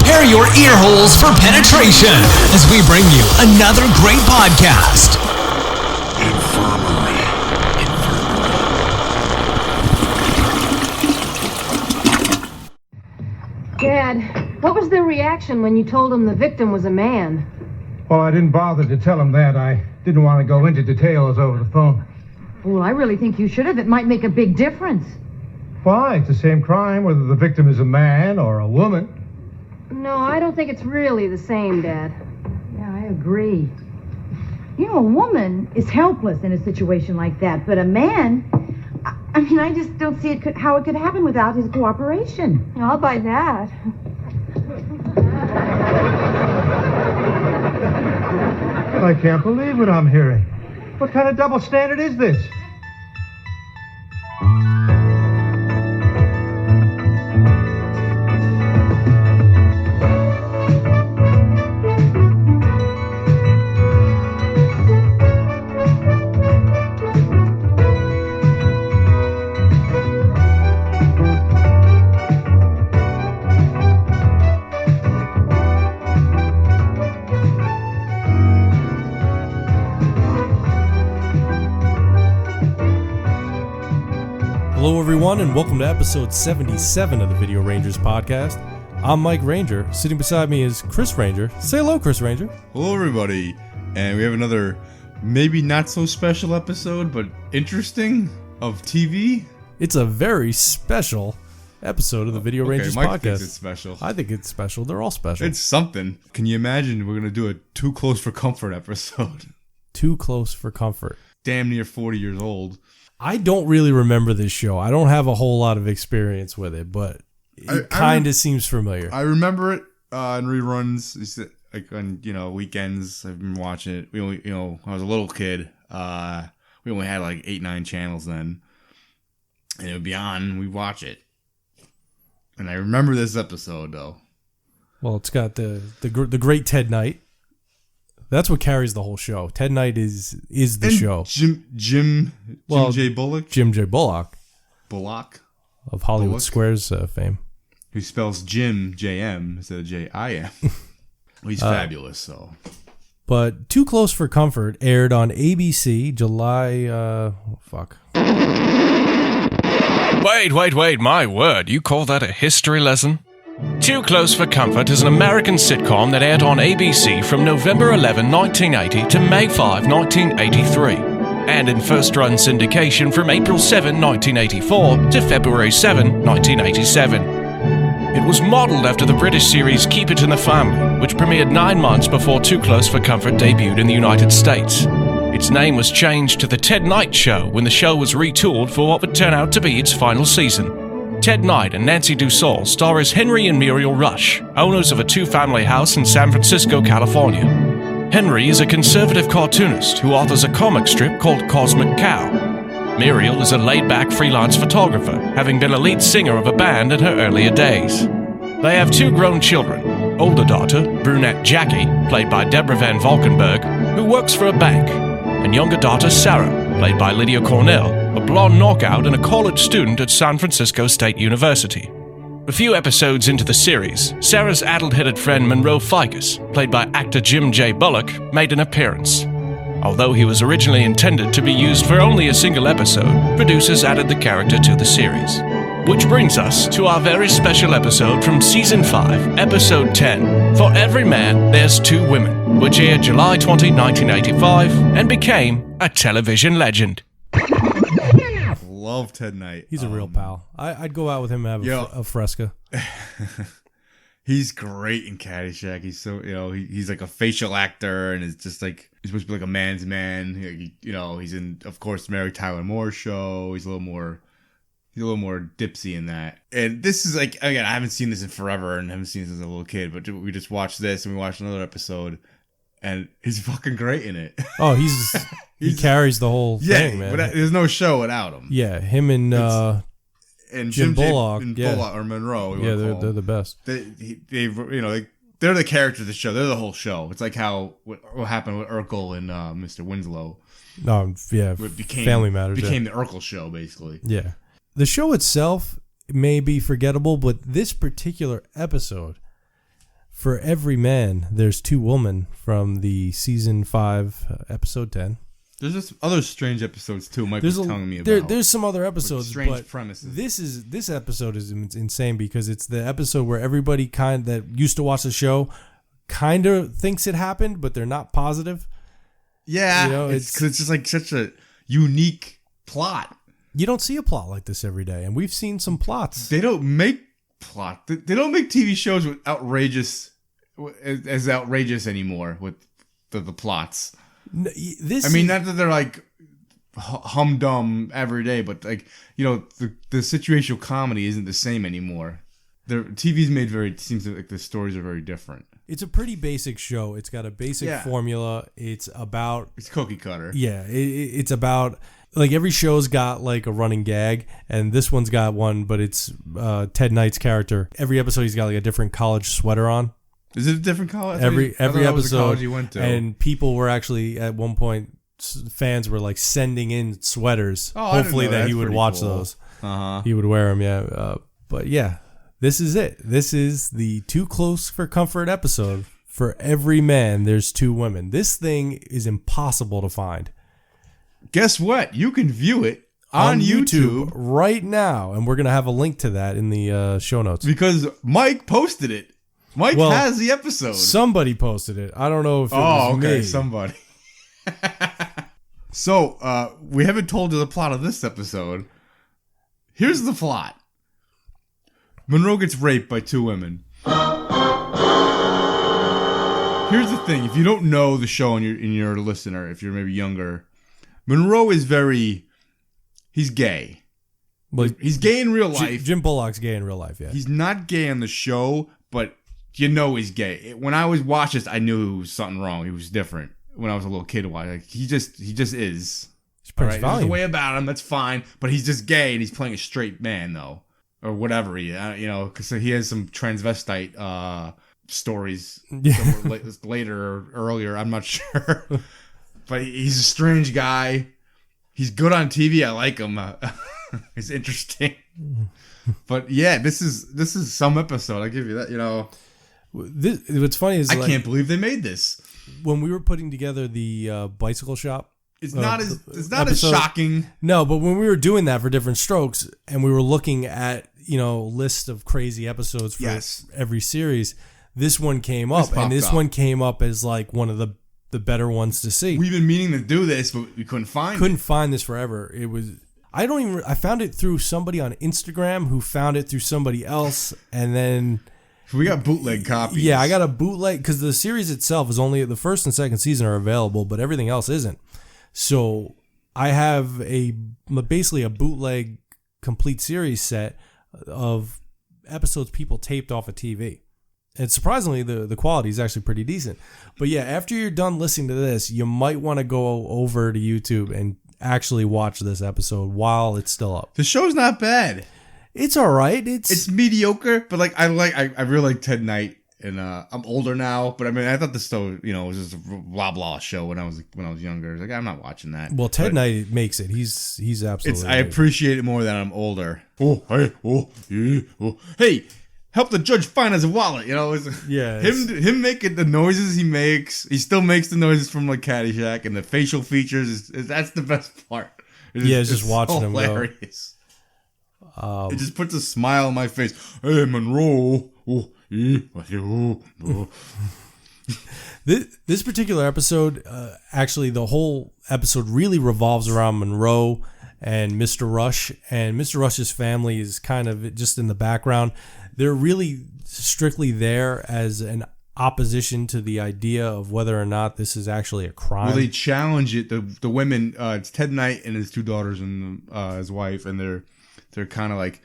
prepare your ear holes for penetration as we bring you another great podcast. Dad, what was their reaction when you told them the victim was a man? Well, I didn't bother to tell them that. I didn't want to go into details over the phone. Well, I really think you should have. It might make a big difference. Why? It's the same crime whether the victim is a man or a woman. No, I don't think it's really the same, Dad. Yeah, I agree. You know, a woman is helpless in a situation like that, but a man, I just don't see how it could happen without his cooperation. I'll buy that. I can't believe what I'm hearing. What kind of double standard is this? Hello everyone and welcome to episode 77 of the Video Rangers podcast. I'm Mike Ranger. Sitting beside me is Chris Ranger. Say hello, Chris Ranger. Hello everybody. And we have another maybe not so special episode, but interesting of TV. It's a very special episode of the Video Rangers Mike podcast. Thinks it's special. I think it's special. They're all special. It's something. Can you imagine we're going to do a Too Close for Comfort episode? Too Close for Comfort. Damn near 40 years old. I don't really remember this show. I don't have a whole lot of experience with it, but it kind of seems familiar. I remember it in reruns. It's like on weekends. I've been watching it. We only, when I was a little kid, we only had like 8-9 channels then, and it would be on. We'd watch it, and I remember this episode though. Well, it's got the great Ted Knight. That's what carries the whole show. Ted Knight is the show. Jim J. Bullock? Jim J. Bullock. Bullock? Of Hollywood Bullock? Squares fame. Who spells Jim, J-M, instead of J-I-M. Well, he's fabulous, so. But Too Close for Comfort aired on ABC July... Wait, my word. You call that a history lesson? Too Close for Comfort is an American sitcom that aired on ABC from November 11, 1980 to May 5, 1983, and in first-run syndication from April 7, 1984 to February 7, 1987. It was modeled after the British series Keep It in the Family, which premiered 9 months before Too Close for Comfort debuted in the United States. Its name was changed to The Ted Knight Show when the show was retooled for what would turn out to be its final season. Ted Knight and Nancy Dussault star as Henry and Muriel Rush, owners of a two-family house in San Francisco, California. Henry is a conservative cartoonist who authors a comic strip called Cosmic Cow. Muriel is a laid-back freelance photographer, having been a lead singer of a band in her earlier days. They have 2 grown children, older daughter, brunette Jackie, played by Deborah Van Valkenburg, who works for a bank, and younger daughter Sarah, played by Lydia Cornell, a blonde knockout and a college student at San Francisco State University. A few episodes into the series, Sarah's addle-headed friend Monroe, played by actor Jim J. Bullock, made an appearance. Although he was originally intended to be used for only a single episode, producers added the character to the series. Which brings us to our very special episode from Season 5, Episode 10, For Every Man, There's 2 Women, which aired July 20, 1985, and became a television legend. Love Ted Knight. He's a real pal. I'd go out with him and have a fresca. He's great in Caddyshack. He's so, he's like a facial actor, and it's just like, he's supposed to be like a man's man. He's in, of course, Mary Tyler Moore's show. He's a little more dipsy in that. And this is like, again, I haven't seen this in forever and haven't seen this as a little kid, but we just watched this and we watched another episode, and he's fucking great in it. Oh, he carries the whole thing, man. But there's no show without him. Yeah, him and Jim Bullock, Bullock or Monroe. Yeah, they're the best. They're the characters of the show. They're the whole show. It's like what happened with Urkel and Mr. Winslow. Family Matters. Became the Urkel show, basically. Yeah. The show itself may be forgettable, but this particular episode, For every man, there's two women from the season 5, episode 10. There's just other strange episodes too. Mike was telling me about. There's some other episodes, strange but premises. This episode is insane because it's the episode where everybody that used to watch the show kind of thinks it happened, but they're not positive. Yeah, you know, it's just like such a unique plot. You don't see a plot like this every day, and we've seen some plots. They don't make plot. They don't make TV shows with outrageous anymore with the plots. Not that they're like humdum every day, but like, you know, the situational comedy isn't the same anymore. TV's made it seems like the stories are very different. It's a pretty basic show. It's got a basic formula. It's cookie cutter. Yeah, it's about, like, every show's got like a running gag, and this one's got one, but it's Ted Knight's character. Every episode he's got like a different college sweater on. Is it a different college? Every episode, college you went to. And people were actually at one point, fans were like sending in sweaters. Hopefully that he would watch those. He would wear them. Yeah, but yeah, this is it. This is the Too Close for Comfort episode. For every man, there's two women. This thing is impossible to find. Guess what? You can view it on YouTube right now, and we're gonna have a link to that in the show notes because Mike posted it. Mike has the episode. Somebody posted it. I don't know if it was me. Somebody. So, we haven't told you the plot of this episode. Here's the plot. Monroe gets raped by two women. Here's the thing. If you don't know the show and you're a listener, if you're maybe younger, Monroe is he's gay. Well, he's gay in real life. Jim Bullock's gay in real life, yeah. He's not gay on the show, but you know he's gay. When I was watching this, I knew it was something wrong. He was different. When I was a little kid, like he just is. Right? There's a way about him that's fine, but he's just gay and he's playing a straight man though, or whatever because he has some transvestite stories later or earlier. I'm not sure, but he's a strange guy. He's good on TV. I like him. He's interesting. But yeah, this is some episode. I give you that. You know. What's funny is I can't believe they made this. When we were putting together the bicycle shop, it's not as shocking. No, but when we were doing that for Different Strokes, and we were looking at list of crazy episodes for every series, this one came up, and this one came up as like one of the better ones to see. We've been meaning to do this, but we couldn't find this forever. It was. I found it through somebody on Instagram who found it through somebody else, and then. We got bootleg copies. Yeah, I got a bootleg because the series itself is only the first and second season are available, but everything else isn't. So I have basically a bootleg complete series set of episodes people taped off of TV. And surprisingly, the quality is actually pretty decent. But yeah, after you're done listening to this, you might want to go over to YouTube and actually watch this episode while it's still up. The show's not bad. It's all right. It's mediocre, but like I really like Ted Knight, and I'm older now. But I mean, I thought this show, was just a blah blah show when I was younger. I was like, I'm not watching that. Well, Ted Knight makes it. He's absolutely. I appreciate it more that I'm older. Hey, help the judge find his wallet. Yeah. Him making the noises he makes. He still makes the noises from like Caddyshack, and the facial features that's the best part. It's just watching him go. Hilarious. It just puts a smile on my face. Hey, Monroe. This particular episode, actually, the whole episode really revolves around Monroe and Mr. Rush. And Mr. Rush's family is kind of just in the background. They're really strictly there as an opposition to the idea of whether or not this is actually a crime. Well, they challenge it. The women, it's Ted Knight and his two daughters and his wife, and they're kind of like,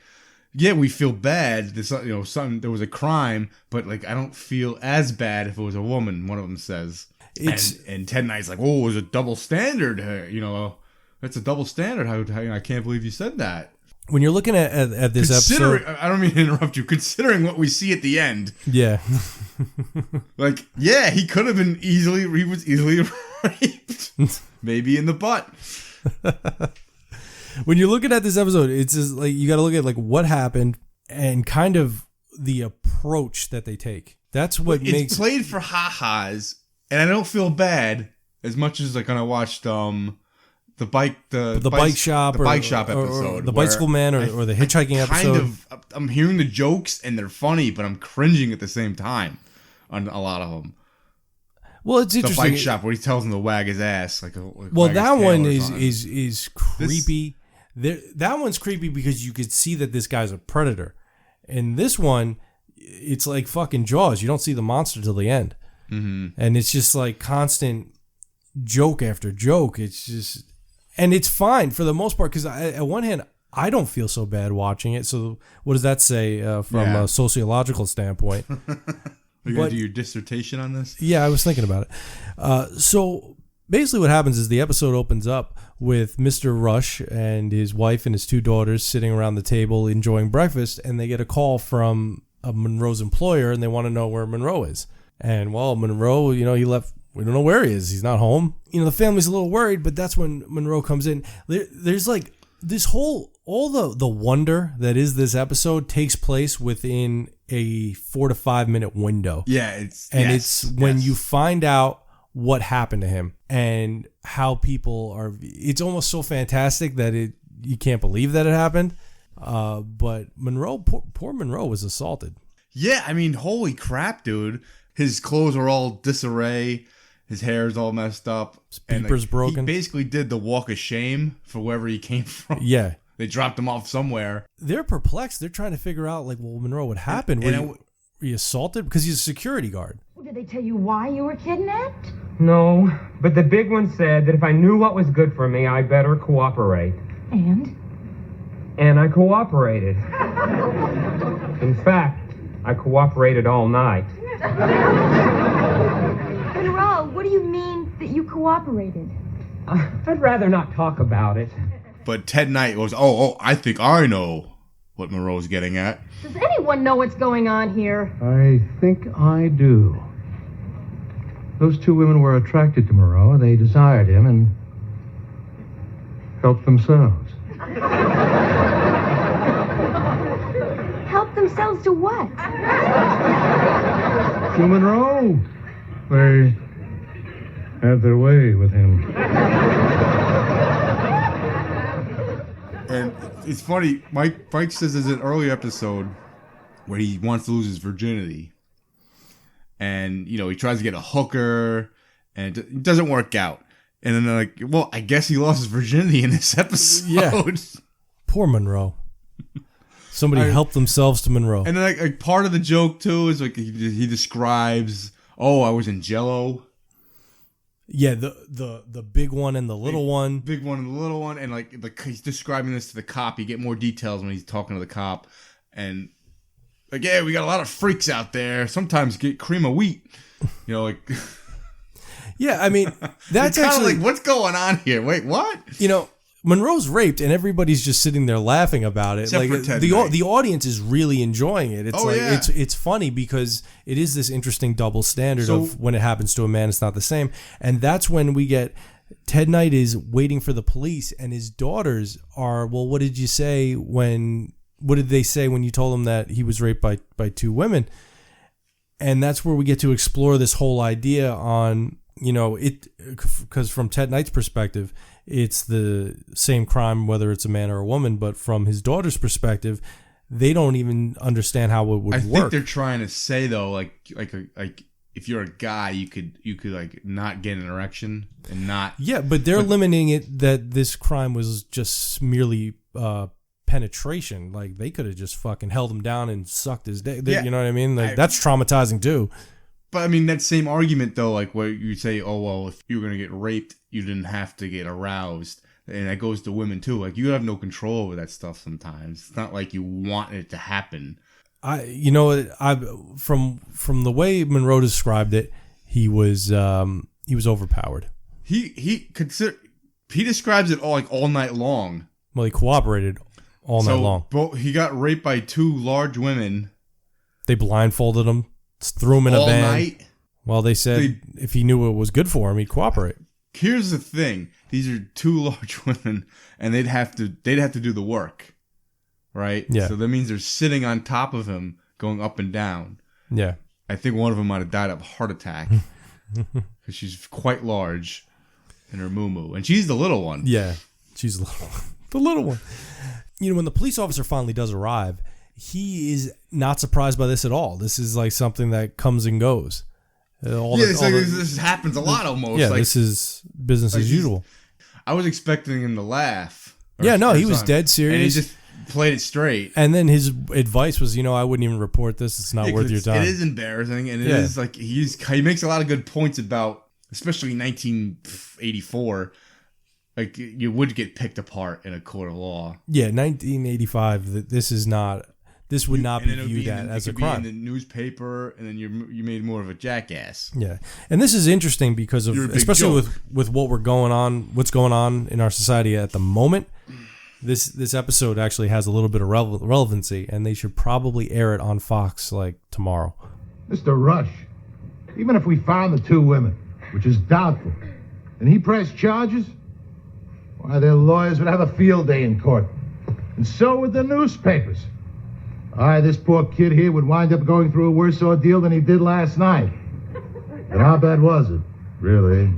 yeah, we feel bad. This, there was a crime, but like I don't feel as bad if it was a woman. One of them says, and Ted Knight's like, oh, it was a double standard. That's a double standard. How I can't believe you said that. When you're looking at this episode, I don't mean to interrupt you. Considering what we see at the end, yeah, like yeah, he could have been he was easily raped, maybe in the butt. When you're looking at this episode, it's just like you got to look at like what happened and kind of the approach that they take. That's what It's makes played for ha-has, and I don't feel bad as much as like when I watched the bike shop episode, or the bicycle man, or the hitchhiking episode. I'm hearing the jokes and they're funny, but I'm cringing at the same time on a lot of them. Well, it's interesting. The bike shop where he tells him to wag his ass, well, that one is creepy. That one's creepy because you could see that this guy's a predator, and this one, it's like fucking Jaws. You don't see the monster till the end, and it's just like constant joke after joke. It's just. And it's fine for the most part because at one hand, I don't feel so bad watching it. So what does that say from a sociological standpoint? Are you going to do your dissertation on this? Yeah, I was thinking about it. So basically what happens is the episode opens up with Mr. Rush and his wife and his 2 daughters sitting around the table enjoying breakfast. And they get a call from Monroe's employer and they want to know where Monroe is. And well, Monroe, he left. We don't know where he is. He's not home. The family's a little worried, but that's when Monroe comes in. There's like this all the wonder that is this episode takes place within a 4 to 5 minute window. Yeah, it's when you find out what happened to him and how people are. It's almost so fantastic that you can't believe that it happened. But Monroe, poor Monroe, was assaulted. Yeah, I mean, holy crap, dude. His clothes are all disarray. His hair's all messed up. His beeper's broken. He basically did the walk of shame for wherever he came from. Yeah. They dropped him off somewhere. They're perplexed. They're trying to figure out, Monroe, what happened? Were you assaulted? Because he's a security guard. Well, did they tell you why you were kidnapped? No, but the big one said that if I knew what was good for me, I better cooperate. And I cooperated. In fact, I cooperated all night. Monroe, what do you mean that you cooperated? I'd rather not talk about it. But Ted Knight was, I think I know what Monroe's getting at. Does anyone know what's going on here? I think I do. Those 2 women were attracted to Monroe. They desired him and helped themselves. Help themselves to what? To Monroe. They had their way with him. And it's funny, Mike says there's an earlier episode where he wants to lose his virginity. And, he tries to get a hooker, and it doesn't work out. And then they're like, well, I guess he lost his virginity in this episode. Yeah. Poor Monroe. Somebody helped themselves to Monroe. And then like part of the joke, too, is like he describes, I was in Jell-O. Yeah, the big one and the little one. Big one and the little one. And he's describing this to the cop. You get more details when he's talking to the cop. And we got a lot of freaks out there. Sometimes get cream of wheat. Yeah, I mean, that's actually what's going on here? Wait, what? Monroe's raped, and everybody's just sitting there laughing about it. Except for Ted Knight. The audience is really enjoying it. It's yeah. it's funny because it is this interesting double standard of when it happens to a man, it's not the same. And that's when we get Ted Knight is waiting for the police, and his daughters are. Well, what did you say when? What did they say when you told them that he was raped by 2 women? And that's where we get to explore this whole idea on because from Ted Knight's perspective, it's the same crime whether it's a man or a woman, but from his daughter's perspective, they don't even understand how it would work. I think they're trying to say though, like if you're a guy, you could like not get an erection and not. Yeah, but they're limiting it that this crime was just merely penetration. Like they could have just fucking held him down and sucked his dick. You know what I mean? Like that's traumatizing too. But I mean, that same argument though, like where you say, if you were gonna get raped, you didn't have to get aroused, and that goes to women too. Like you have no control over that stuff sometimes. It's not like you want it to happen. From the way Monroe described it, he was overpowered. He describes it all night long. Well, he cooperated all night long. He got raped by 2 large women. They blindfolded him, threw him in a van. All night? Well, they said if he knew it was good for him, he'd cooperate. Here's the thing. These are 2 large women, and they'd have to do the work. Right? Yeah. So that means they're sitting on top of him going up and down. Yeah. I think one of them might have died of a heart attack because she's quite large in her moo-moo. And she's the little one. Yeah, she's the little one. The little one. You know, when the police officer finally does arrive, he is not surprised by this at all. This is like something that comes and goes. This happens a lot almost. Yeah, like, this is business as usual. I was expecting him to laugh. He was dead serious. And he just played it straight. And then his advice was, I wouldn't even report this. It's not worth your time. It is embarrassing, and it is like he makes a lot of good points about, especially in 1984, like you would get picked apart in a court of law. Yeah, 1985. This would not be viewed as a crime. Be in the newspaper, and then you made more of a jackass. Yeah, and this is interesting because of, especially with what's going on in our society at the moment. This episode actually has a little bit of relevancy, and they should probably air it on Fox like tomorrow. Mr. Rush, even if we found the two women, which is doubtful, and he pressed charges, why, their lawyers would have a field day in court. And so would the newspapers. This poor kid here would wind up going through a worse ordeal than he did last night. And how bad was it, really?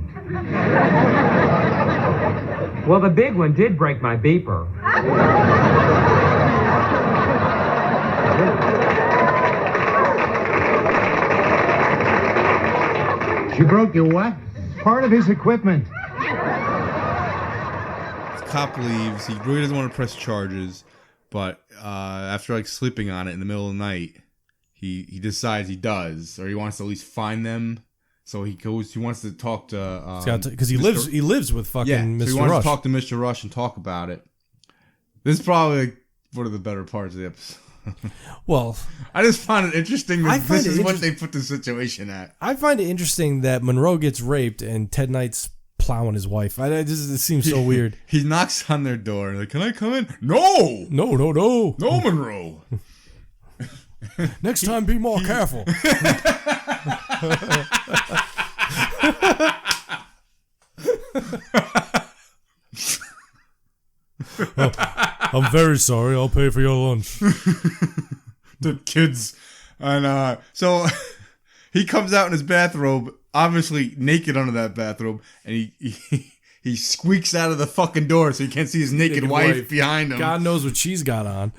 Well, the big one did break my beeper. She broke your what? Part of his equipment. The cop leaves. He really doesn't want to press charges, but after like sleeping on it in the middle of the night, he decides he does, or he wants to at least find them. So he goes. He wants to talk to because he lives with fucking Mr. So he wants Rush. to talk to Mr. Rush and talk about it. This is probably like one of the better parts of the episode. Well, I just find it interesting that this is what they put the situation at. I find it interesting that Monroe gets raped and Ted Knight's plowing his wife. It seems so weird. He knocks on their door. Like, can I come in? No, Monroe. Next time, be more careful. I'm very sorry. I'll pay for your lunch. The kids. And so he comes out in his bathrobe, obviously naked under that bathrobe, and he squeaks out of the fucking door so you can't see his naked wife behind him. God knows what she's got on.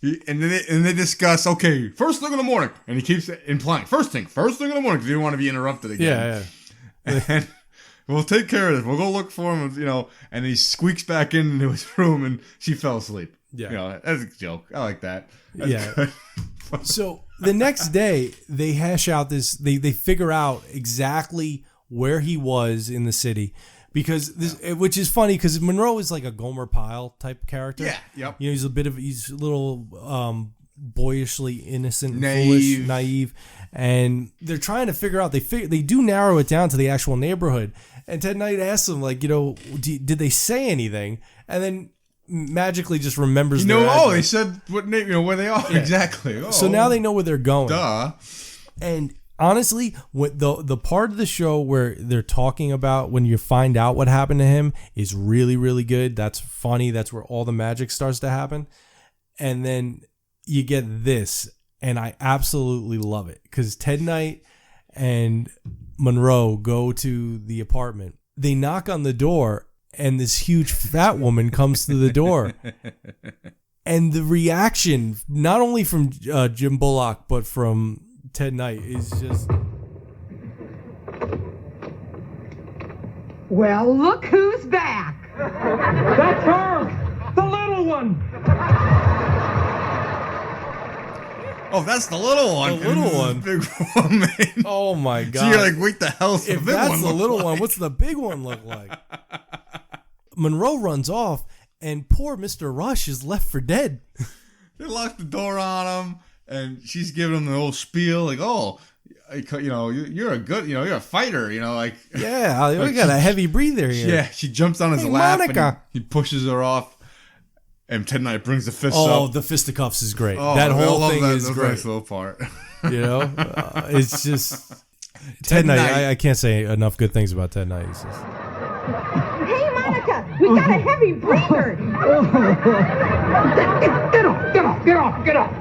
And they discuss, okay, first thing in the morning. And he keeps implying, first thing in the morning, because he didn't want to be interrupted again. Yeah. And we'll take care of this. We'll go look for him, and he squeaks back into his room, and she fell asleep. Yeah. That's a joke. I like that. That's good. So the next day, they hash out this, they figure out exactly where he was in the city. Because which is funny, because Monroe is like a Gomer Pyle type character. Yeah, yep. He's a little boyishly innocent, naive. Foolish, naive, and they're trying to figure out. They do narrow it down to the actual neighborhood. And Ted Knight asks them, like, did they say anything? And then magically just remembers. They said what name, where they are exactly. Oh, so now they know where they're going. Duh. And honestly, the part of the show where they're talking about when you find out what happened to him is really, really good. That's funny. That's where all the magic starts to happen. And then you get this, and I absolutely love it because Ted Knight and Monroe go to the apartment. They knock on the door, and this huge fat woman comes to the door. And the reaction, not only from Jim Bullock, but from Ted Knight, is just... Well, look who's back. That's her! The little one! Oh, that's the little one. The little one. Big woman. Oh my God. So you're like, wait, the hell's the if big one? If that's the little one, what's the big one look like? Monroe runs off, and poor Mr. Rush is left for dead. They lock the door on him, and she's giving him the whole spiel, like, oh, you're a good, you're a fighter, like. Yeah, we got a heavy breather here. Yeah, she jumps on his lap, Monica. and he pushes her off, and Ted Knight brings the fist up. Oh, the fisticuffs is great. Oh, that whole thing is great. Nice little part. It's just... Ted Knight, I can't say enough good things about Ted Knight. Hey, Monica, we got a heavy breather. Get off.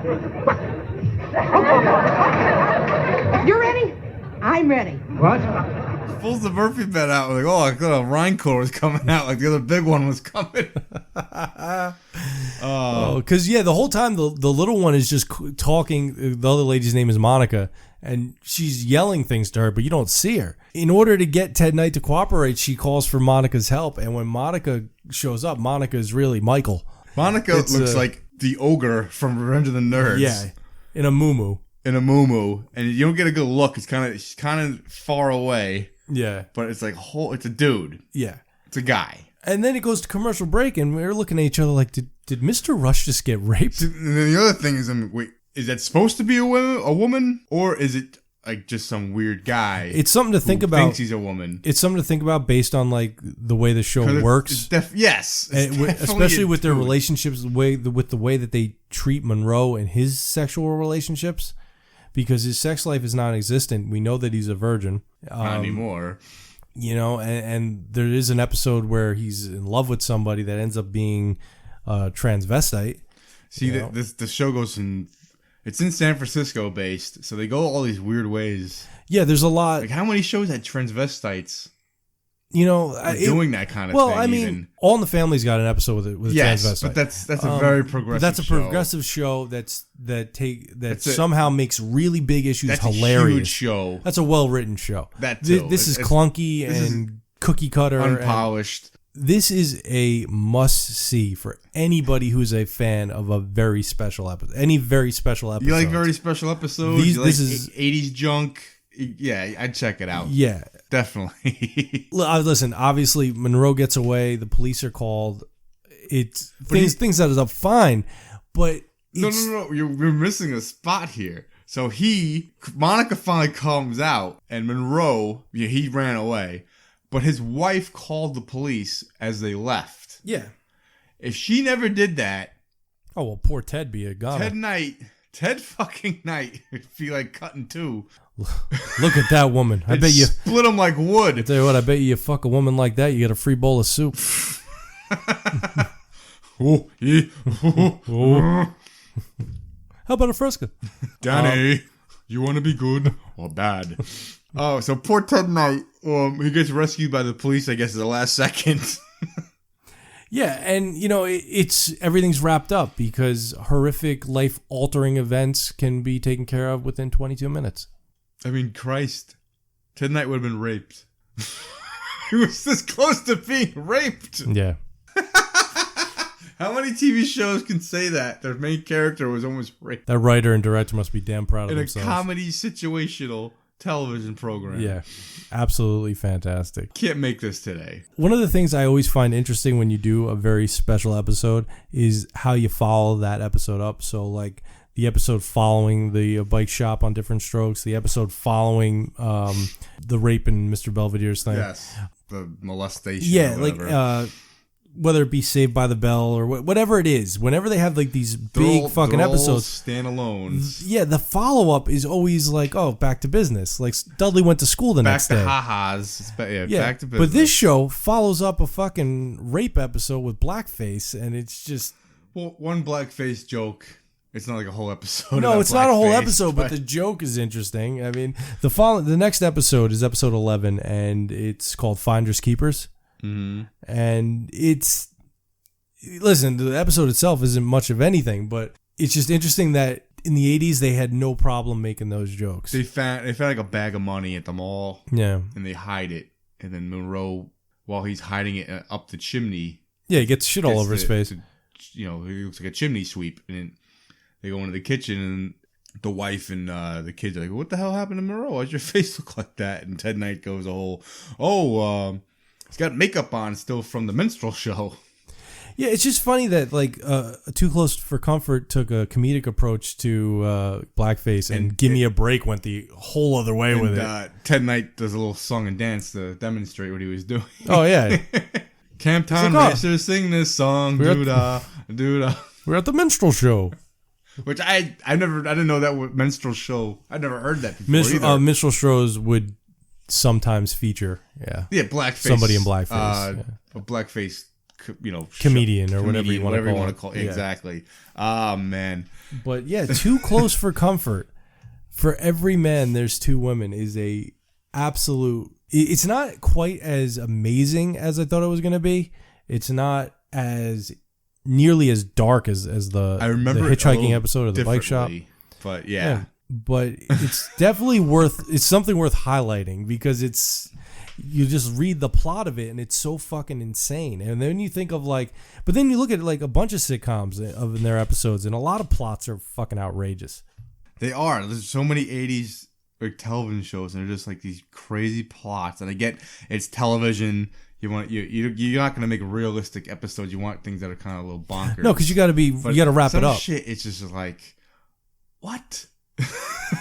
You're ready? I'm ready. What? Pulls the Murphy bed out. Like, oh, I thought a Rhincore was coming out. Like the other big one was coming. Because the whole time the little one is just talking. The other lady's name is Monica, and she's yelling things to her, but you don't see her. In order to get Ted Knight to cooperate, she calls for Monica's help, and when Monica shows up, Monica is really Michael. Monica looks like the ogre from Revenge of the Nerds. Yeah, in a muumuu. And you don't get a good look. She's kind of far away. Yeah, but it's like it's a dude. Yeah, it's a guy. And then it goes to commercial break, and we're looking at each other like, did Mr. Rush just get raped? And then the other thing is, wait, is that supposed to be a woman, or is it like just some weird guy? It's something to think about. Thinks he's a woman. It's something to think about based on like the way the show works. Yes, especially with their relationships, with the way that they treat Monroe and his sexual relationships, because his sex life is non-existent. We know that he's a virgin. Not anymore. And there is an episode where he's in love with somebody that ends up being transvestite. See, the show goes it's in San Francisco based, so they go all these weird ways. Yeah, there's a lot. Like, how many shows had transvestites? Doing that kind of thing. Well, I mean, All in the Family's got an episode with a transvestite. But that's a very progressive. That's a progressive show that somehow makes really big issues hilarious. A huge show. That's a well written show. This is clunky and cookie cutter, unpolished. This is a must see for anybody who's a fan of a very special episode. Any very special episode. You like very special episodes? This is 80s junk. Yeah, I'd check it out. Yeah. Definitely. Listen, obviously, Monroe gets away. The police are called. Things that is up fine, but no. You're missing a spot here. So Monica finally comes out, and Monroe, he ran away, but his wife called the police as they left. Yeah. If she never did that, oh well, poor Ted be a goner. Ted fucking Knight would be like cutting two. Look at that woman. I bet you split them like wood. I tell you what, I bet you fuck a woman like that, you get a free bowl of soup. Oh, yeah. How about a Fresca? Danny, you want to be good or bad? Oh, so poor Ted Knight, he gets rescued by the police, I guess, at the last second. Yeah, and everything's wrapped up because horrific, life-altering events can be taken care of within 22 minutes. I mean, Christ, Ted Knight would have been raped. He was this close to being raped. Yeah. How many TV shows can say that their main character was almost raped? That writer and director must be damn proud of themselves. In a comedy situational television program. Yeah, absolutely fantastic. Can't make this today. One of the things I always find interesting when you do a very special episode is how you follow that episode up. So like the episode following the bike shop on Different Strokes, the episode following the rape in Mr. Belvedere's thing. Yes, the molestation. Yeah, like whether it be Saved by the Bell or whatever it is, whenever they have like these big fucking episodes, standalones. Yeah, the follow up is always like, oh, back to business. Like Dudley went to school the next day. Back to ha-has. Yeah, back to business. But this show follows up a fucking rape episode with blackface, and it's just one blackface joke. It's not like a whole episode. No, it's not a whole episode, but the joke is interesting. I mean, the next episode is episode 11, and it's called Finders Keepers. Mm-hmm. And listen, the episode itself isn't much of anything, but it's just interesting that in the 80s they had no problem making those jokes. They found like a bag of money at the mall. Yeah. And they hide it. And then Monroe, while he's hiding it up the chimney. Yeah, he gets shit all over his face. He looks like a chimney sweep. And then they go into the kitchen and the wife and the kids are like, what the hell happened to Monroe? Why'd your face look like that? And Ted Knight goes he's got makeup on still from the minstrel show. Yeah, it's just funny that like Too Close for Comfort took a comedic approach to blackface, and Give Me a Break went the whole other way with it. Ted Knight does a little song and dance to demonstrate what he was doing. Oh yeah, Camptown Racers sing this song, doo-da, doo-da. We're at the minstrel show. Which I didn't know that was minstrel show. I'd never heard that before either. Minstrel shows would sometimes feature, blackface. Somebody in blackface. A blackface comedian or whatever you want to call it. Exactly. Oh man. But yeah, Too Close for Comfort. For every man, there's two women is a absolute. It's not quite as amazing as I thought it was going to be. It's not as nearly as dark as the hitchhiking episode of the bike shop. But yeah. But it's definitely it's something worth highlighting because you just read the plot of it and it's so fucking insane. And then you think of but then you look at like a bunch of sitcoms in their episodes and a lot of plots are fucking outrageous. They are. There's so many 80s television shows and they're just like these crazy plots. And I get it's television. You're not going to make realistic episodes. You want things that are kind of a little bonkers. No, because you got to wrap it up. Shit, it's just like, what?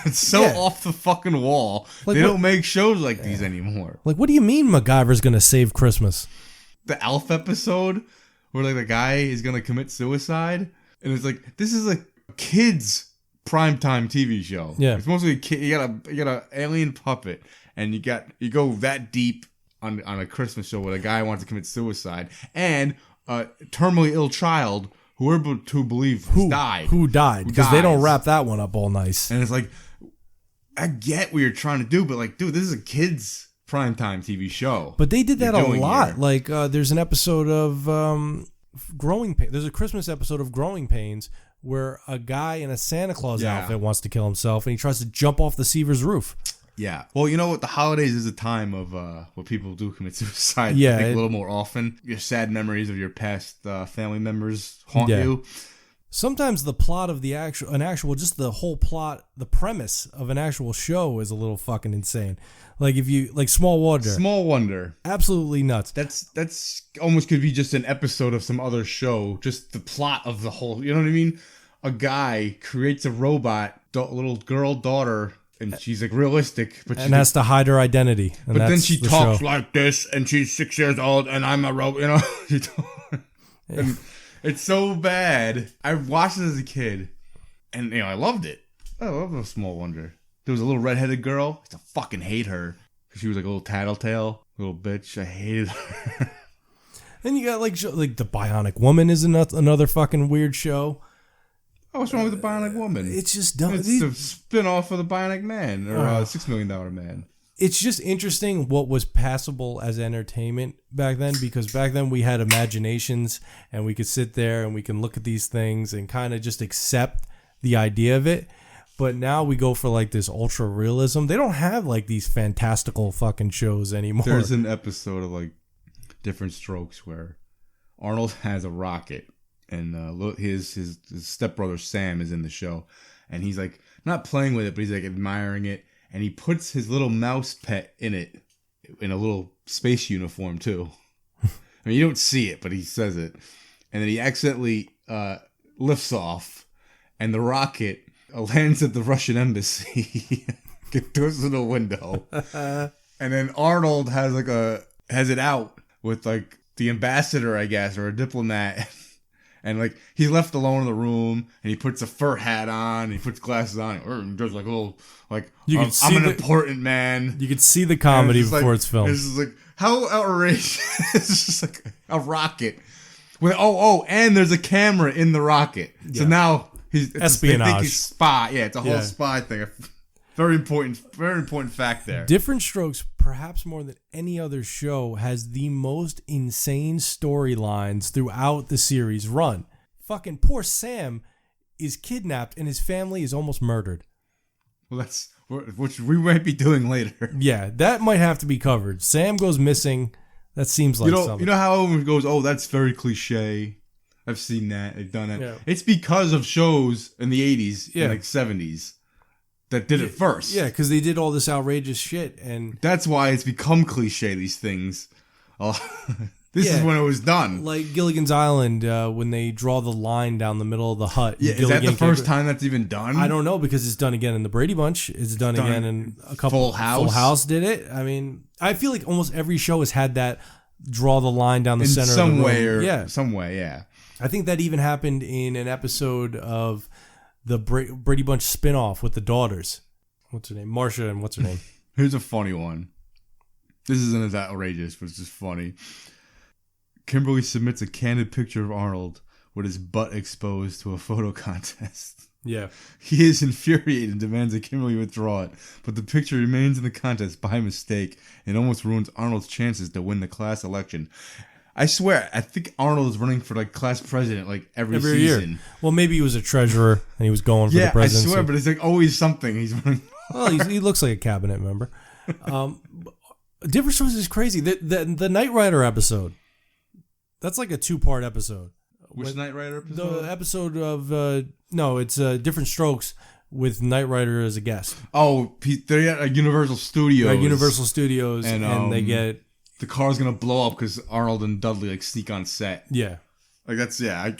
It's so off the fucking wall. They don't make shows like these anymore. Like, what do you mean MacGyver's going to save Christmas? The Alf episode where like the guy is going to commit suicide. And it's like, this is a kid's primetime TV show. Yeah. It's mostly a kid. You got an alien puppet and you go that deep on a Christmas show where a guy wants to commit suicide and a terminally ill child who we're to believe died. Who died? Because they don't wrap that one up all nice. And it's like, I get what you're trying to do, but like, dude, this is a kid's primetime TV show. But they did that a lot. Here. Like, there's an episode of Growing Pains. There's a Christmas episode of Growing Pains where a guy in a Santa Claus outfit wants to kill himself and he tries to jump off the Seavers roof. Yeah. Well, you know what? The holidays is a time of where people do commit suicide. Yeah. I think a little more often. Your sad memories of your past family members haunt you. Sometimes the plot of just the whole plot, the premise of an actual show is a little fucking insane. Like Small Wonder. Small Wonder. Absolutely nuts. That's almost could be just an episode of some other show. Just the plot of the whole, you know what I mean? A guy creates a robot, little girl daughter, and she's like realistic, but and has to hide her identity. But then she talks like this, and she's 6 years old, and I'm a robot. You know, and it's so bad. I watched it as a kid, and I loved it. I love the Small Wonder. There was a little redheaded girl. I used to fucking hate her because she was like a little tattletale, little bitch. I hated her. Then you got like the Bionic Woman is another fucking weird show. Oh, what's wrong with the Bionic Woman? It's just dumb. It's a spin-off of the Bionic Man or $6 Million Man. It's just interesting what was passable as entertainment back then, because back then we had imaginations and we could sit there and we can look at these things and kind of just accept the idea of it. But now we go for like this ultra realism. They don't have like these fantastical fucking shows anymore. There's an episode of like Different Strokes where Arnold has a rocket. And his stepbrother Sam is in the show, and he's like not playing with it, but he's like admiring it, and he puts his little mouse pet in it, in a little space uniform too. I mean, you don't see it, but he says it, and then he accidentally lifts off, and the rocket lands at the Russian embassy, goes to the window, and then Arnold has it out with like the ambassador, I guess, or a diplomat. And like he's left alone in the room, and he puts a fur hat on, and he puts glasses on, and does like a little like I'm an important man. You could see the comedy before it's filmed. It's just like how outrageous! It's just like a rocket. With and there's a camera in the rocket. Yeah. So now he's espionage. They think he's spy. Yeah, it's a whole spy thing. Very important fact there. Different Strokes, perhaps more than any other show, has the most insane storylines throughout the series run. Fucking poor Sam is kidnapped and his family is almost murdered. Well, that's which we might be doing later. Yeah, that might have to be covered. Sam goes missing. That seems like something. You know how everyone goes, oh, that's very cliche. I've seen that. They've done it. Yeah. It's because of shows in the 80s and like 70s. That did it first. Yeah, because they did all this outrageous shit, and that's why it's become cliche. These things. This is when it was done. Like Gilligan's Island, when they draw the line down the middle of the hut. Yeah, is that the first time that's even done? I don't know, because it's done again in the Brady Bunch. It's done again in a couple. Full House. Full House did it. I mean, I feel like almost every show has had that draw the line down the center. In some of the way, room. some way, yeah. I think that even happened in an episode of the Brady Bunch spinoff with the daughters. What's her name? Marcia and what's her name? Here's a funny one. This isn't as outrageous, but it's just funny. Kimberly submits a candid picture of Arnold with his butt exposed to a photo contest. Yeah. He is infuriated and demands that Kimberly withdraw it, but the picture remains in the contest by mistake and almost ruins Arnold's chances to win the class election. I swear, I think Arnold is running for like class president like every season. Year. Well, maybe he was a treasurer and he was going for the presidency. I swear, but it's like always something he's running. Well, he looks like a cabinet member. Different Strokes is crazy. The Knight Rider episode, that's like a 2-part episode. Which Knight Rider episode? The episode of it's Different Strokes with Knight Rider as a guest. Oh, they're at Universal Studios. At Universal Studios, and they get the car's gonna blow up because Arnold and Dudley like sneak on set. Yeah, like that's there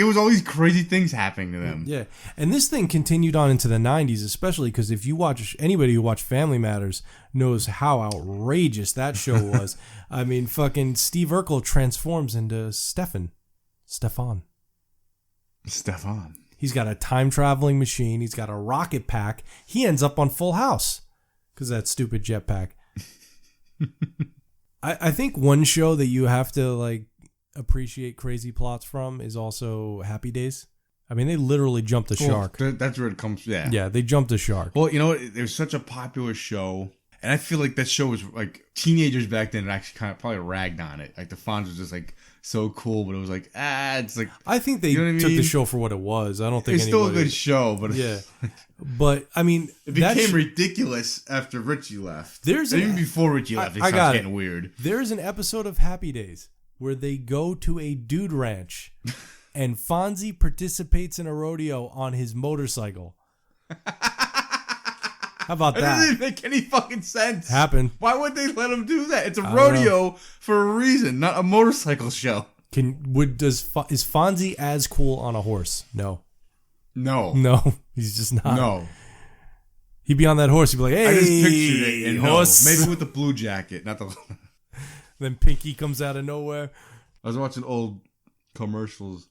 was all these crazy things happening to them. Yeah, and this thing continued on into the 90s, especially because if you watch anybody who watched Family Matters knows how outrageous that show was. I mean, fucking Steve Urkel transforms into Stefan. He's got a time traveling machine. He's got a rocket pack. He ends up on Full House because of that stupid jetpack. I think one show that you have to like appreciate crazy plots from is also Happy Days. I mean, they literally jumped the shark. That's where it comes. Yeah, yeah, they jumped the shark. Well, you know what? It was such a popular show. And I feel like that show was like teenagers back then actually kind of probably ragged on it. Like the Fonz was just like so cool, but it was like it's like I think they took the show for what it was. I don't think it's still a good show, but yeah. But I mean, it became ridiculous after Richie left. Even before Richie left, it started getting weird. There's an episode of Happy Days where they go to a dude ranch, and Fonzie participates in a rodeo on his motorcycle. How about that? That doesn't make any fucking sense. Happened. Why would they let him do that? It's a rodeo for a reason, not a motorcycle show. Is Fonzie as cool on a horse? No, he's just not. No, he'd be on that horse. He'd be like, "Hey, I just pictured it in horse." Maybe with the blue jacket, not the. Then Pinky comes out of nowhere. I was watching old commercials,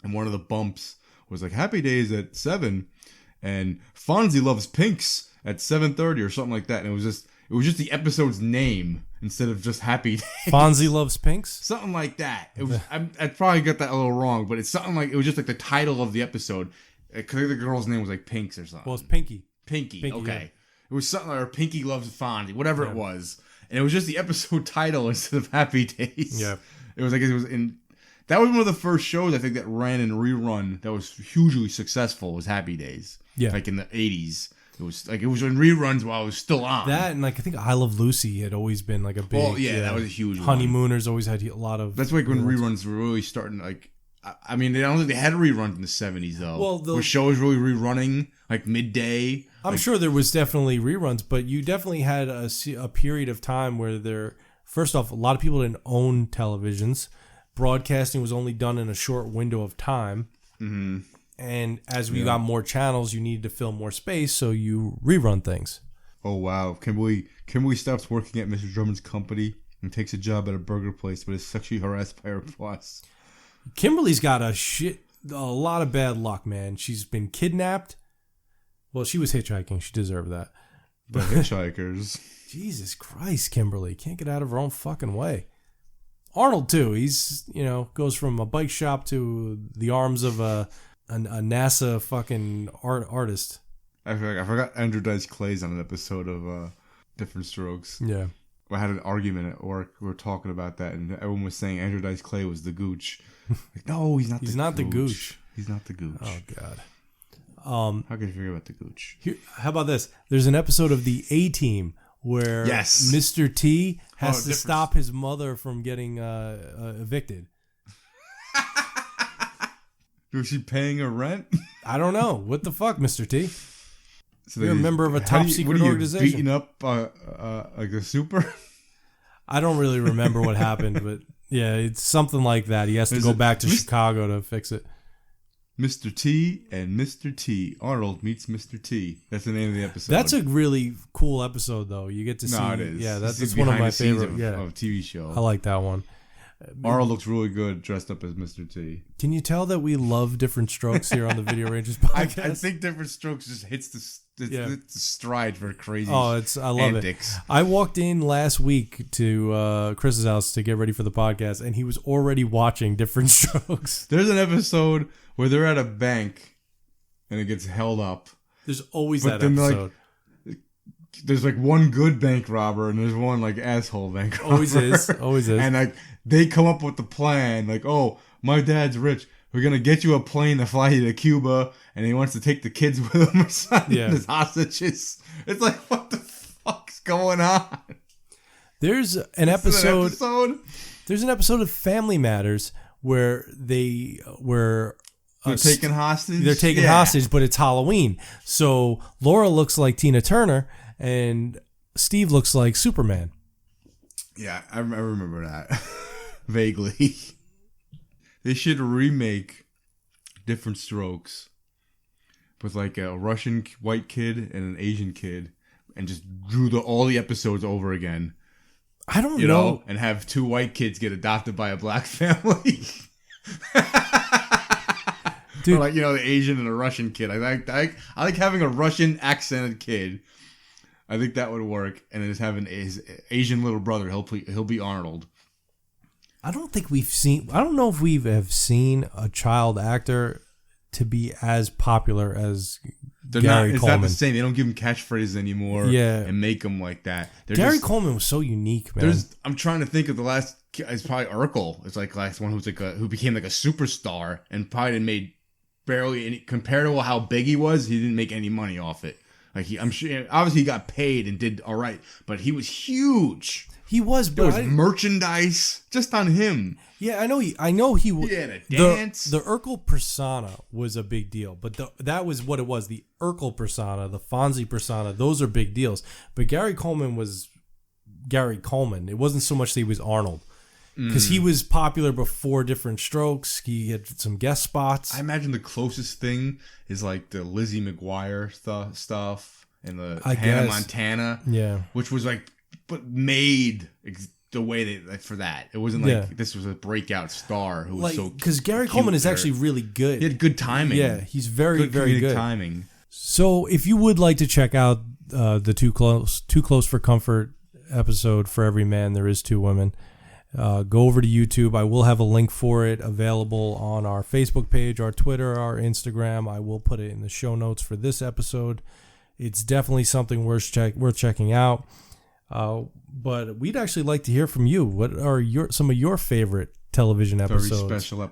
and one of the bumps was like Happy Days at 7, and Fonzie loves pinks at 7:30 or something like that, and it was just the episode's name instead of just Happy Days. Fonzie loves pinks, something like that. It was I probably got that a little wrong, but it's something like it was just like the title of the episode. Because the girl's name was like Pinks or something. Well, it's Pinky. Pinky. Okay, yeah. It was something like Pinky loves Fonzie, whatever it was, and it was just the episode title instead of Happy Days. Yeah, it was like it was in. That was one of the first shows I think that ran in rerun that was hugely successful. Was Happy Days. Yeah, like in the 80s. It was in reruns while it was still on. That and like I think I Love Lucy had always been like a big. Well, yeah, that was a huge one. Honeymooners always had a lot of. That's like when reruns were really starting. Like, I mean, I don't think they had reruns in the 70s though. Well, were shows really rerunning like midday? I'm sure there was definitely reruns, but you definitely had a period of time where first off, a lot of people didn't own televisions. Broadcasting was only done in a short window of time. Mm-hmm. And as we got more channels, you needed to fill more space, so you rerun things. Oh, wow. Kimberly stops working at Mr. Drummond's company and takes a job at a burger place, but is sexually harassed by her boss. Kimberly's got a lot of bad luck, man. She's been kidnapped. Well, she was hitchhiking. She deserved that. The hitchhikers. Jesus Christ, Kimberly. Can't get out of her own fucking way. Arnold, too. He's, goes from a bike shop to the arms of a NASA fucking artist. I forgot Andrew Dice Clay's on an episode of Different Strokes. Yeah. I had an argument at work. We were talking about that, and everyone was saying Andrew Dice Clay was the gooch. Like, no, he's not. He's not the gooch. He's not the gooch. Oh God. How could you forget about the gooch? How about this? There's an episode of the A-Team where Mr. T has to stop his mother from getting evicted. Was she paying her rent? I don't know. What the fuck, Mr. T? So you're a member of a top secret organization. Beating up like a super? I don't really remember what happened, but yeah, it's something like that. He has to go back to Chicago to fix it. Mr. T and Mr. T. Arnold meets Mr. T. That's the name of the episode. That's a really cool episode, though. You get to see. No, it is. Yeah, that's one of my favorite of TV show. I like that one. Arnold looks really good dressed up as Mr. T. Can you tell that we love Different Strokes here on the Video Rangers I podcast? think Different Strokes just hits the stride for crazy. I love antics. it. I walked in last week to Chris's house to get ready for the podcast, and he was already watching Different Strokes. There's an episode where they're at a bank and it gets held up. There's always But that then, episode. There's like one good bank robber and there's one like asshole bank robber. Always is. And like they come up with the plan, like, oh, my dad's rich. We're gonna get you a plane to fly you to Cuba, and he wants to take the kids with him or something. Yeah. As hostages. It's like, what the fuck's going on? There's an episode. There's an episode of Family Matters where they're taking hostage. They're taking hostage, but it's Halloween. So Laura looks like Tina Turner, and Steve looks like Superman. Yeah, I remember that vaguely. They should remake Different Strokes with like a Russian white kid and an Asian kid, and just drew all the episodes over again. I don't know. And have two white kids get adopted by a black family. Dude, or like, the Asian and a Russian kid. I like having a Russian accented kid. I think that would work. And then just having his Asian little brother. He'll be Arnold. I don't know if we have seen a child actor to be as popular as Gary It's Coleman. not the same. They don't give him catchphrases anymore. Yeah. And make them like that. Gary Coleman was so unique, man. I'm trying to think of the last. It's probably Urkel. It's like the last one who became like a superstar and probably didn't made barely any, compared to how big he was. He didn't make any money off it. Like I'm sure, obviously he got paid and did all right, but he was huge. He was, but there was merchandise just on him. Yeah, I know he was. He had a dance. The Urkel persona was a big deal, but that was what it was. The Urkel persona, the Fonzie persona, those are big deals. But Gary Coleman was Gary Coleman. It wasn't so much that he was Arnold. Because he was popular before Different Strokes. He had some guest spots. I imagine the closest thing is like the Lizzie McGuire stuff and the Hannah Montana. Yeah. Which was like, but made the way they, like, for that. It wasn't like this was a breakout star who was so because Gary Coleman is actually really good. He had good timing. Yeah, he's very good. Timing. So if you would like to check out the Too Close for Comfort episode, For Every Man There Is Two Women, go over to YouTube. I will have a link for it available on our Facebook page, our Twitter, our Instagram. I will put it in the show notes for this episode. It's definitely something worth checking out. But we'd actually like to hear from you. What are some of your favorite television episodes?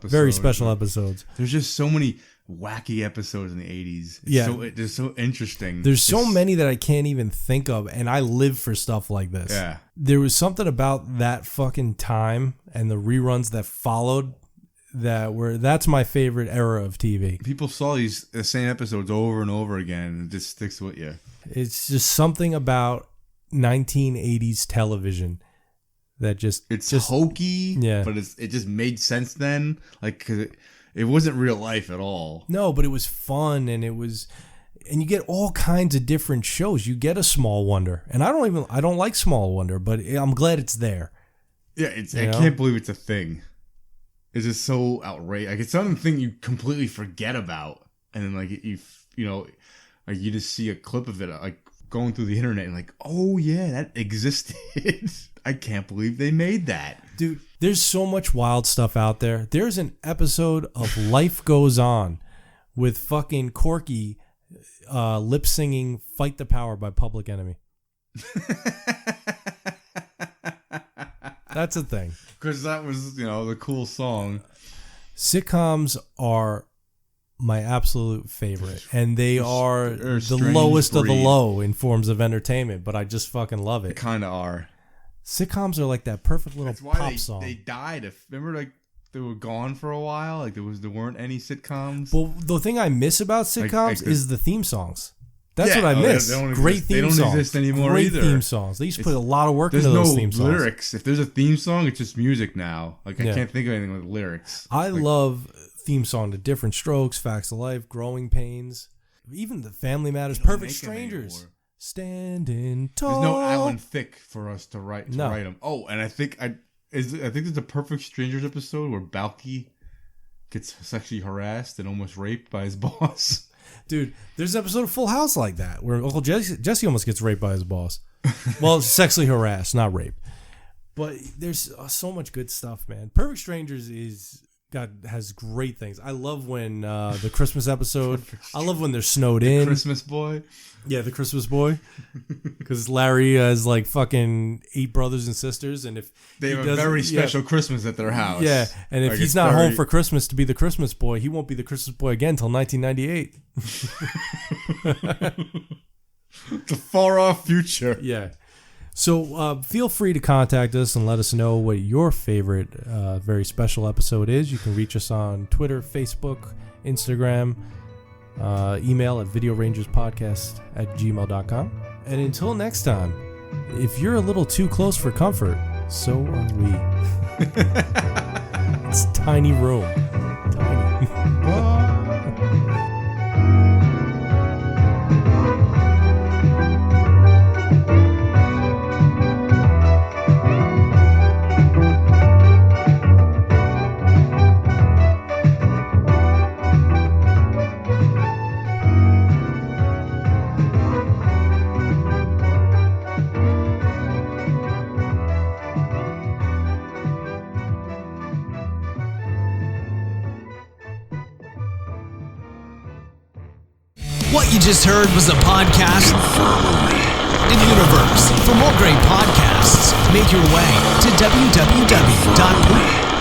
Very special episodes. There's just so many wacky episodes in the 80s. It's so interesting. There's so many that I can't even think of, and I live for stuff like this. Yeah. There was something about that fucking time and the reruns that followed that's my favorite era of TV. People saw the same episodes over and over again, and it just sticks with you. It's just something about 1980s television that just hokey, but it just made sense then, like, because it wasn't real life at all. No, but it was fun, and you get all kinds of different shows. You get a Small Wonder, and I don't like Small Wonder, but I'm glad it's there. Yeah, I can't believe it's a thing. It's just so outrageous. Like, it's something you completely forget about, and then like like you just see a clip of it, like going through the internet, and like, oh yeah, that existed. I can't believe they made that. Dude, there's so much wild stuff out there. There's an episode of Life Goes On with fucking Corky lip singing Fight the Power by Public Enemy. That's a thing. Because that was, the cool song. Sitcoms are my absolute favorite, and they are the lowest of the low in forms of entertainment, but I just fucking love it. They kind of are. Sitcoms are like that perfect little pop song. They died. Remember, like, they were gone for a while. Like, there weren't any sitcoms. Well, the thing I miss about sitcoms is the theme songs. That's what I miss. Great theme songs. They don't exist anymore either. Great theme songs. They used to put a lot of work into those theme songs. There's no lyrics. If there's a theme song, it's just music now. Like, I can't think of anything with lyrics. I love theme song to Different Strokes, Facts of Life, Growing Pains, even the Family Matters, Perfect Strangers, Standing Tall. There's no Alan Thicke for us to write them. Oh, and I think I think there's a Perfect Strangers episode where Balky gets sexually harassed and almost raped by his boss. Dude, there's an episode of Full House like that where Uncle Jesse almost gets raped by his boss. Well, sexually harassed, not raped. But there's so much good stuff, man. Perfect Strangers has great things. I love when the Christmas episode. I love when they're snowed in. Christmas boy. Yeah, the Christmas boy. Because Larry has like fucking 8 brothers and sisters, and if they have a very special Christmas at their house. Yeah, and if like he's not home for Christmas to be the Christmas boy, he won't be the Christmas boy again until 1998. The far off future. Yeah. So feel free to contact us and let us know what your favorite very special episode is. You can reach us on Twitter, Facebook, Instagram, email at videorangerspodcast@gmail.com. And until next time, if you're a little too close for comfort, so are we. It's a tiny room. Tiny. What you just heard was a podcast in universe. For more great podcasts, make your way to www.poop